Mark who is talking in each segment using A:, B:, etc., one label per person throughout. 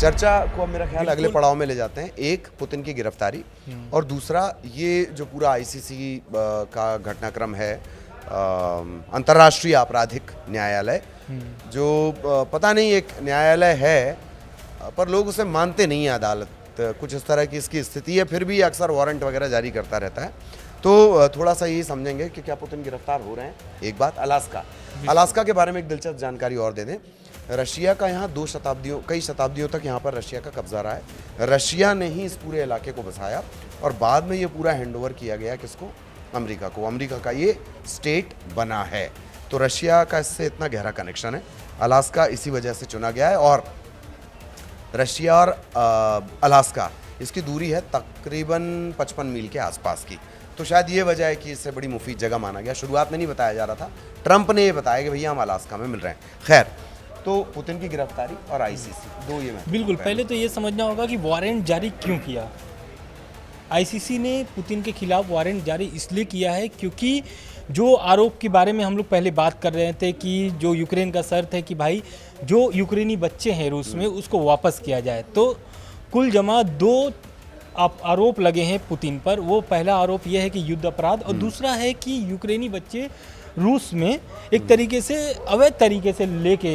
A: चर्चा को अब मेरा ख्याल अगले पड़ाव में ले जाते हैं। एक, पुतिन की गिरफ्तारी, और दूसरा ये जो पूरा आईसीसी का घटनाक्रम है, अंतर्राष्ट्रीय आपराधिक न्यायालय, जो पता नहीं एक न्यायालय है पर लोग उसे मानते नहीं हैं, अदालत कुछ इस तरह की इसकी स्थिति है, फिर भी अक्सर वारंट वगैरह जारी करता रहता है। तो थोड़ा सा यही समझेंगे कि क्या पुतिन गिरफ्तार हो रहे हैं। एक बात, अलास्का के बारे में एक दिलचस्प जानकारी और दे दें। रशिया का यहाँ कई शताब्दियों तक यहाँ पर रशिया का कब्जा रहा है। रशिया ने ही इस पूरे इलाके को बसाया और बाद में ये पूरा हैंडओवर किया गया किसको? अमेरिका को। अमेरिका का ये स्टेट बना है, तो रशिया का इससे इतना गहरा कनेक्शन है। अलास्का इसी वजह से चुना गया है, और रशिया और अलास्का इसकी दूरी है तकरीबन 55 मील के आसपास की। तो शायद ये वजह है कि इससे बड़ी मुफीद जगह माना गया। शुरुआत में नहीं बताया जा रहा था, ट्रंप ने ये बताया कि भैया हम अलास्का में मिल रहे हैं। खैर, तो पुतिन की गिरफ्तारी और आईसीसी, दो ये
B: बिल्कुल। पहले तो ये समझना होगा कि वारंट जारी क्यों किया। आईसीसी ने पुतिन के खिलाफ वारंट जारी इसलिए किया है क्योंकि जो आरोप के बारे में हम लोग पहले बात कर रहे थे कि जो यूक्रेन का शर्त है कि भाई जो यूक्रेनी बच्चे हैं रूस में उसको वापस किया जाए, तो कुल जमा 2 आरोप लगे हैं पुतिन पर। वो पहला आरोप यह है कि युद्ध अपराध, और दूसरा है कि यूक्रेनी बच्चे रूस में एक तरीके से अवैध तरीके से लेके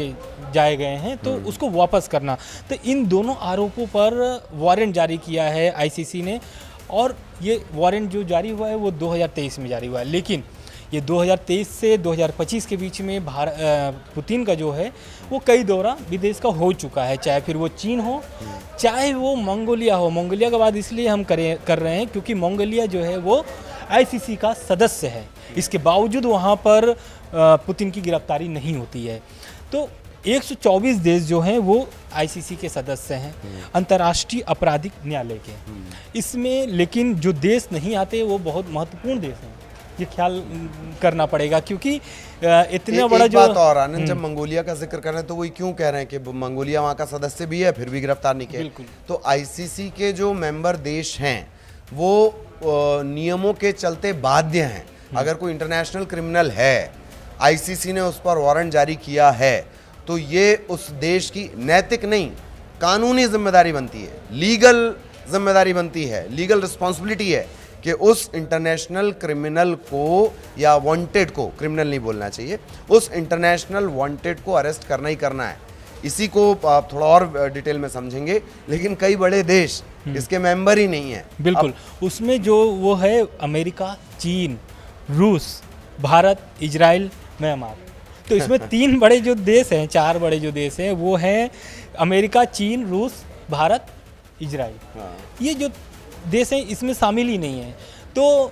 B: जाए गए हैं, तो उसको वापस करना। तो इन दोनों आरोपों पर वारंट जारी किया है आईसीसी ने, और ये वारंट जो जारी हुआ है वो 2023 में जारी हुआ है। लेकिन ये 2023 से 2025 के बीच में पुतिन का जो है वो कई दौरा विदेश का हो चुका है, चाहे फिर वो चीन हो, चाहे वो मंगोलिया हो। मंगोलिया का बात इसलिए हम कर रहे हैं क्योंकि मंगोलिया जो है वो आईसीसी का सदस्य है। इसके बावजूद वहाँ पर पुतिन की गिरफ्तारी नहीं होती है। तो 124 देश जो हैं वो आईसीसी के सदस्य हैं, अंतर्राष्ट्रीय आपराधिक न्यायालय के। इसमें लेकिन जो देश नहीं आते वो बहुत महत्वपूर्ण देश हैं, ये ख्याल करना पड़ेगा, क्योंकि इतना बड़ा जो
A: बात और आनंद, जब मंगोलिया का जिक्र कर रहे हैं तो वही क्यों कह रहे हैं कि मंगोलिया वहाँ का सदस्य भी है फिर भी गिरफ्तार नहीं किया। तो आईसीसी के जो मेंबर देश हैं वो नियमों के चलते बाध्य हैं। अगर कोई इंटरनेशनल क्रिमिनल है, आईसीसी ने उस पर वारंट जारी किया है, तो ये उस देश की नैतिक नहीं कानूनी जिम्मेदारी बनती है, लीगल जिम्मेदारी बनती है, लीगल रिस्पॉन्सिबिलिटी है कि उस इंटरनेशनल क्रिमिनल को या वांटेड को, क्रिमिनल नहीं बोलना चाहिए, उस इंटरनेशनल वांटेड को अरेस्ट करना ही करना है। इसी को आप थोड़ा और डिटेल में समझेंगे, लेकिन कई बड़े देश इसके मेंबर ही नहीं है।
B: बिल्कुल, उसमें जो वो है अमेरिका, चीन, रूस, भारत, इजराइल, म्यांमार। तो इसमें 3 बड़े जो देश हैं, 4 बड़े जो देश हैं वो हैं अमेरिका, चीन, रूस, भारत, इजराइल। ये जो देश हैं इसमें शामिल ही नहीं है। तो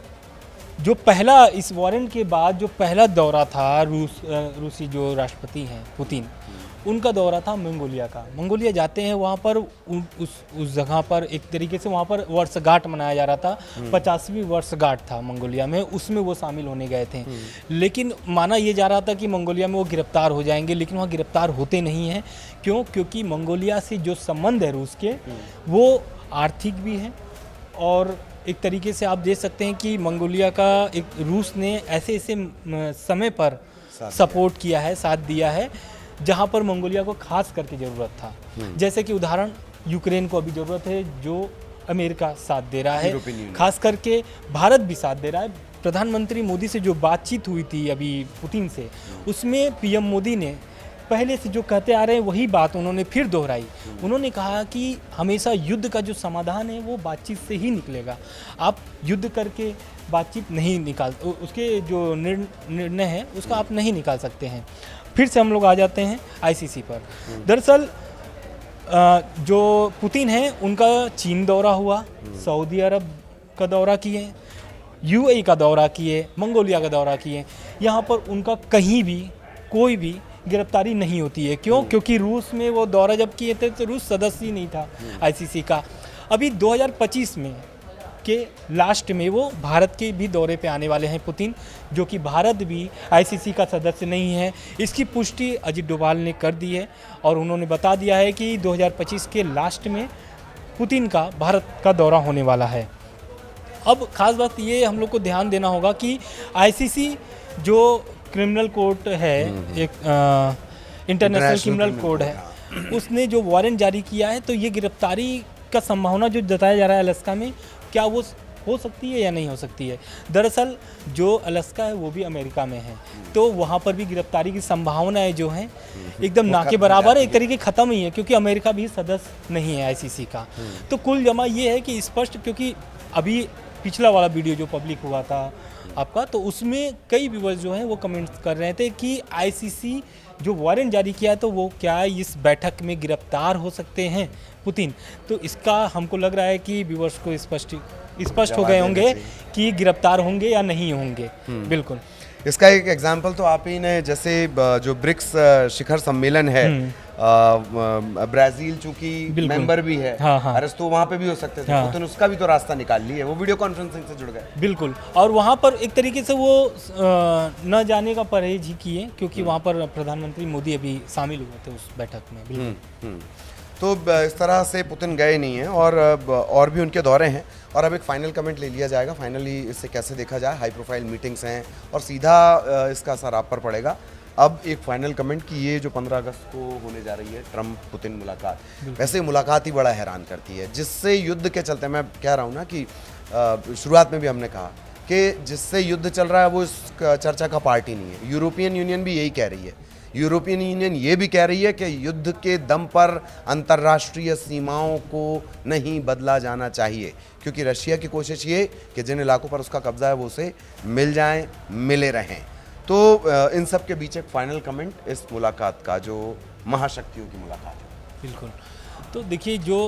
B: जो पहला इस वारंट के बाद जो पहला दौरा था रूसी जो राष्ट्रपति हैं पुतिन, उनका दौरा था मंगोलिया का। मंगोलिया जाते हैं, वहाँ पर उस जगह पर एक तरीके से वहाँ पर वर्षगांठ मनाया जा रहा था, 50वीं वर्षगांठ था मंगोलिया में, उसमें वो शामिल होने गए थे। लेकिन माना ये जा रहा था कि मंगोलिया में वो गिरफ्तार हो जाएंगे, लेकिन वहाँ गिरफ्तार होते नहीं हैं। क्यों? क्योंकि मंगोलिया से जो संबंध है रूस के, वो आर्थिक भी है, और एक तरीके से आप देख सकते हैं कि मंगोलिया का एक रूस ने ऐसे समय पर सपोर्ट किया है, साथ दिया है, जहां पर मंगोलिया को खास करके ज़रूरत था। जैसे कि उदाहरण यूक्रेन को अभी ज़रूरत है, जो अमेरिका साथ दे रहा है, खास करके भारत भी साथ दे रहा है। प्रधानमंत्री मोदी से जो बातचीत हुई थी अभी पुतिन से, उसमें पीएम मोदी ने पहले से जो कहते आ रहे हैं वही बात उन्होंने फिर दोहराई। उन्होंने कहा कि हमेशा युद्ध का जो समाधान है वो बातचीत से ही निकलेगा, आप युद्ध करके बातचीत नहीं निकाल, उसके जो निर्णय है उसका आप नहीं निकाल सकते हैं। फिर से हम लोग आ जाते हैं आईसीसी पर। दरअसल जो पुतिन है उनका चीन दौरा हुआ, सऊदी अरब का दौरा किए, यूएई का दौरा किए, मंगोलिया का दौरा किए। यहाँ पर उनका कहीं भी कोई भी गिरफ्तारी नहीं होती है। क्यों? क्योंकि रूस में वो दौरा जब किए थे तो रूस सदस्य ही नहीं था आईसीसी का। अभी 2025 में के लास्ट में वो भारत के भी दौरे पे आने वाले हैं पुतिन, जो कि भारत भी आईसीसी का सदस्य नहीं है। इसकी पुष्टि अजित डोभाल ने कर दी है, और उन्होंने बता दिया है कि 2025 के लास्ट में पुतिन का भारत का दौरा होने वाला है। अब खास बात ये हम लोग को ध्यान देना होगा कि आईसीसी जो क्रिमिनल कोर्ट है, एक इंटरनेशनल क्रिमिनल कोड है, उसने जो वारंट जारी किया है, तो ये गिरफ्तारी का संभावना जो जताया जा रहा है अलास्का में, क्या वो हो सकती है या नहीं हो सकती है। दरअसल जो अलास्का है वो भी अमेरिका में है, तो वहाँ पर भी गिरफ्तारी की संभावनाएं जो हैं एकदम ना के बराबर है, एक तरीके ख़त्म ही है, क्योंकि अमेरिका भी सदस्य नहीं है आईसीसी का। तो कुल जमा ये है कि स्पष्ट, क्योंकि अभी पिछला वाला वीडियो जो पब्लिक हुआ था आपका, तो उसमें कई व्यूअर्स जो हैं वो कमेंट्स कर रहे थे कि आईसीसी जो वारंट जारी किया है, तो वो क्या इस बैठक में गिरफ्तार हो सकते हैं पुतिन। तो इसका हमको लग रहा है कि व्यूअर्स को स्पष्ट हो गए होंगे कि गिरफ्तार होंगे या नहीं होंगे। बिल्कुल,
A: इसका एक एग्जाम्पल तो आप ही ने, जैसे जो ब्रिक्स शिखर सम्मेलन है, ब्राजील चूंकि मेंबर भी है,
B: हाँ।
A: अरेस्ट तो वहाँ पे भी हो सकते थे, पुतिन उसका भी तो रास्ता निकाल लिए, वो वीडियो कॉन्फ्रेंसिंग से जुड़ गए।
B: बिल्कुल, और वहाँ पर एक तरीके से वो न जाने का परहेज ही किए, क्योंकि वहाँ पर प्रधानमंत्री मोदी अभी शामिल हुए थे उस बैठक में। बिल्कुल।
A: तो इस तरह से पुतिन गए नहीं हैं, और भी उनके दौरे हैं, और अब एक फाइनल कमेंट ले लिया जाएगा। फाइनली इसे कैसे देखा जाए, हाई प्रोफाइल मीटिंग्स हैं और सीधा इसका असर आप पर पड़ेगा। अब एक फाइनल कमेंट कि ये जो 15 अगस्त को होने जा रही है ट्रम्प पुतिन मुलाकात, वैसे मुलाकात ही बड़ा हैरान करती है, जिससे युद्ध के चलते, मैं कह रहा हूँ ना कि शुरुआत में भी हमने कहा कि जिससे युद्ध चल रहा है वो इस चर्चा का पार्ट ही नहीं है। यूरोपियन यूनियन भी यही कह रही है। यूरोपियन यूनियन ये भी कह रही है कि युद्ध के दम पर अंतर्राष्ट्रीय सीमाओं को नहीं बदला जाना चाहिए, क्योंकि रशिया की कोशिश ये कि जिन इलाकों पर उसका कब्जा है वो उसे मिल जाएं, मिले रहें। तो इन सब के बीच एक फाइनल कमेंट इस मुलाकात का, जो महाशक्तियों की मुलाकात है।
B: बिल्कुल, तो देखिए, जो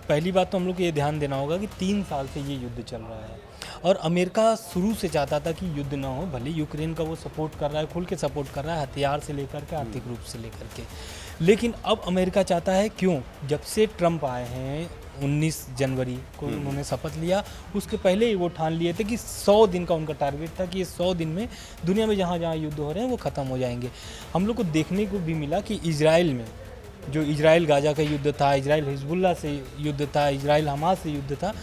B: पहली बात तो हम लोग को ये ध्यान देना होगा कि 3 साल से ये युद्ध चल रहा है, और अमेरिका शुरू से चाहता था कि युद्ध ना हो। भले यूक्रेन का वो सपोर्ट कर रहा है, खुल के सपोर्ट कर रहा है, हथियार से लेकर के, आर्थिक रूप से लेकर के, लेकिन अब अमेरिका चाहता है, क्यों, जब से ट्रम्प आए हैं 19 जनवरी को उन्होंने शपथ लिया, उसके पहले ही वो ठान लिए थे कि 100 दिन का उनका टारगेट था कि ये 100 दिन में दुनिया में जहाँ जहाँ युद्ध हो रहे हैं वो ख़त्म हो जाएंगे। हम लोग को देखने को भी मिला कि इजराइल में, जो इजराइल गाजा का युद्ध था, इजराइल हिजबुल्ला से युद्ध था, इजराइल हमास से युद्ध था,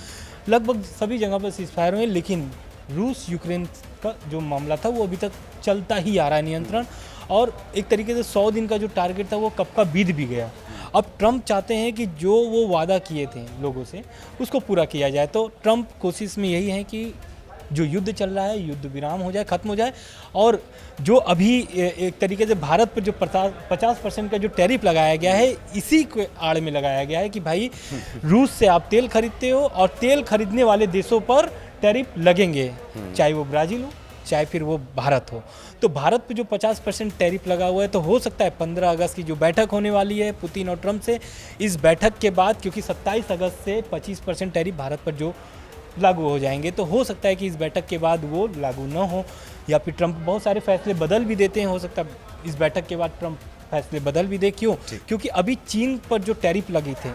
B: लगभग सभी जगह पर सीज़फायर हुए, लेकिन रूस यूक्रेन का जो मामला था वो अभी तक चलता ही आ रहा है नियंत्रण, और एक तरीके से 100 दिन का जो टारगेट था वो कब का बीत भी गया। अब ट्रम्प चाहते हैं कि जो वो वादा किए थे लोगों से उसको पूरा किया जाए, तो ट्रम्प कोशिश में यही है कि जो युद्ध चल रहा है, युद्ध विराम हो जाए, ख़त्म हो जाए, और जो अभी एक तरीके से भारत पर जो 50% का जो टैरिफ लगाया गया है, इसी के आड़ में लगाया गया है कि भाई रूस से आप तेल खरीदते हो और तेल खरीदने वाले देशों पर टैरिफ लगेंगे, चाहे वो ब्राज़ील हो चाहे फिर वो भारत हो। तो भारत पे जो 50% टैरिफ लगा हुआ है, तो हो सकता है 15 अगस्त की जो बैठक होने वाली है पुतिन और ट्रम्प से, इस बैठक के बाद, क्योंकि 27 अगस्त से 25% टैरिफ भारत पर जो लागू हो जाएंगे, तो हो सकता है कि इस बैठक के बाद वो लागू न हो, या फिर ट्रम्प बहुत सारे फैसले बदल भी देते हैं। हो सकता है इस बैठक के बाद ट्रम्प फैसले बदल भी दे। क्यों? क्योंकि अभी चीन पर जो टैरिफ लगे थे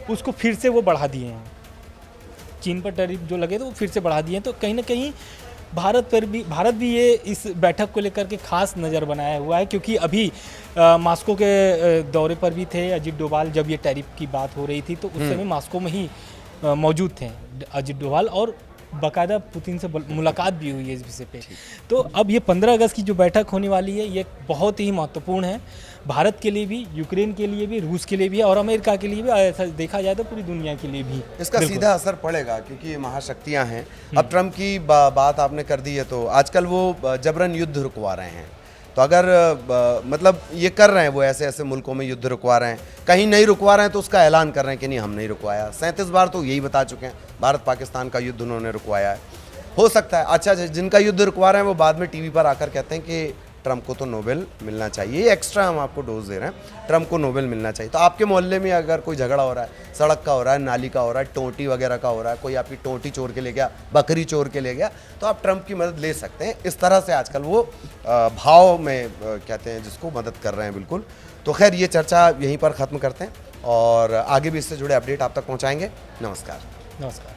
B: उसको फिर से वो बढ़ा दिए हैं। चीन पर टैरिफ जो लगे थे वो फिर से बढ़ा दिए हैं, तो कहीं ना कहीं भारत भी ये इस बैठक को लेकर के खास नज़र बनाया हुआ है, क्योंकि अभी मास्को के दौरे पर भी थे अजित डोभाल। जब ये टैरिफ की बात हो रही थी तो उस समय मास्को में ही मौजूद थे अजित डोभाल, और बाकायदा पुतिन से मुलाकात भी हुई है इस विषय पे। तो अब ये 15 अगस्त की जो बैठक होने वाली है, ये बहुत ही महत्वपूर्ण है भारत के लिए भी, यूक्रेन के लिए भी, रूस के लिए भी, और अमेरिका के लिए भी, ऐसा देखा जाए तो पूरी दुनिया के लिए भी
A: इसका सीधा असर पड़ेगा, क्योंकि ये महाशक्तियां हैं। अब ट्रम्प की बात आपने कर दी है, तो आजकल वो जबरन युद्ध रुकवा रहे हैं। तो अगर मतलब ये कर रहे हैं, वो ऐसे ऐसे मुल्कों में युद्ध रुकवा रहे हैं, कहीं नहीं रुकवा रहे हैं तो उसका ऐलान कर रहे हैं कि नहीं, हम नहीं रुकवाया। 37 बार तो यही बता चुके हैं, भारत पाकिस्तान का युद्ध उन्होंने रुकवाया है। हो सकता है, अच्छा, जिनका युद्ध रुकवा रहे हैं वो बाद में टीवी पर आकर कहते हैं कि ट्रम्प को तो नोबेल मिलना चाहिए, एक्स्ट्रा हम आपको डोज दे रहे हैं, ट्रम्प को नोबेल मिलना चाहिए। तो आपके मोहल्ले में अगर कोई झगड़ा हो रहा है, सड़क का हो रहा है, नाली का हो रहा है, टोंटी वगैरह का हो रहा है, कोई आपकी टोंटी चोर के ले गया, बकरी चोर के ले गया, तो आप ट्रम्प की मदद ले सकते हैं। इस तरह से आजकल वो भाव में कहते हैं जिसको, मदद कर रहे हैं बिल्कुल। तो खैर, ये चर्चा यहीं पर ख़त्म करते हैं, और आगे भी इससे जुड़े अपडेट आप तक पहुँचाएँगे। नमस्कार।